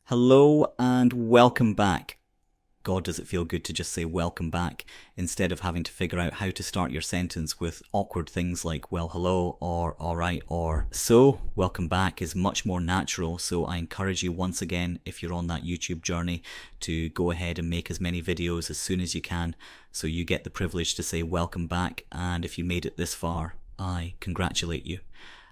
Hello and welcome back. God, does it feel good to just say welcome back instead of having to figure out how to start your sentence with awkward things like well hello or alright or so. Welcome back is much more natural, so I encourage you once again, if you're on that YouTube journey, to go ahead and make as many videos as soon as you can so you get the privilege to say welcome back, and if you made it this far, I congratulate you.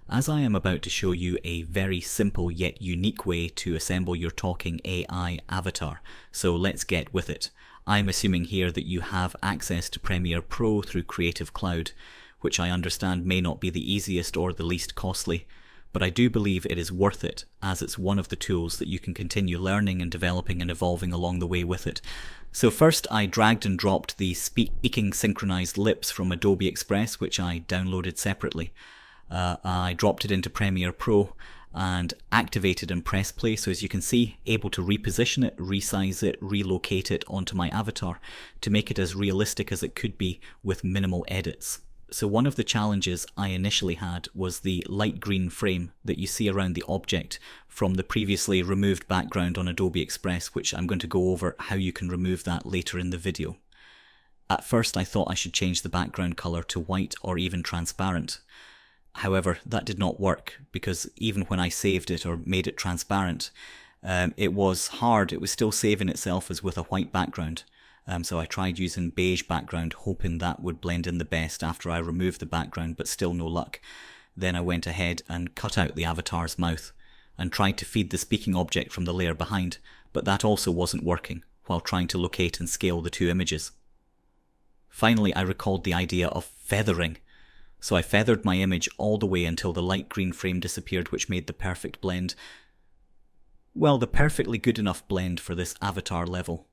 As I am about to show you a very simple yet unique way to assemble your talking AI avatar, so let's get with it. I'm assuming here that you have access to Premiere Pro through Creative Cloud, which I understand may not be the easiest or the least costly, but I do believe it is worth it, as it's one of the tools that you can continue learning and developing and evolving along the way with it. So first I dragged and dropped the speaking synchronized lips from Adobe Express, which I downloaded separately. I dropped it into Premiere Pro and activated and pressed play, so as you can see, able to reposition it, resize it, relocate it onto my avatar to make it as realistic as it could be with minimal edits. So one of the challenges I initially had was the light green frame that you see around the object from the previously removed background on Adobe Express, which I'm going to go over how you can remove that later in the video. At first I thought I should change the background color to white or even transparent. However, that did not work, because even when I saved it or made it transparent, it was hard. It was still saving itself as with a white background. So I tried using beige background, hoping that would blend in the best after I removed the background, but still no luck. Then I went ahead and cut out the avatar's mouth and tried to feed the speaking object from the layer behind, but that also wasn't working while trying to locate and scale the two images. Finally, I recalled the idea of feathering. So I feathered my image all the way until the light green frame disappeared, which made the perfect blend. Well, the perfectly good enough blend for this avatar level.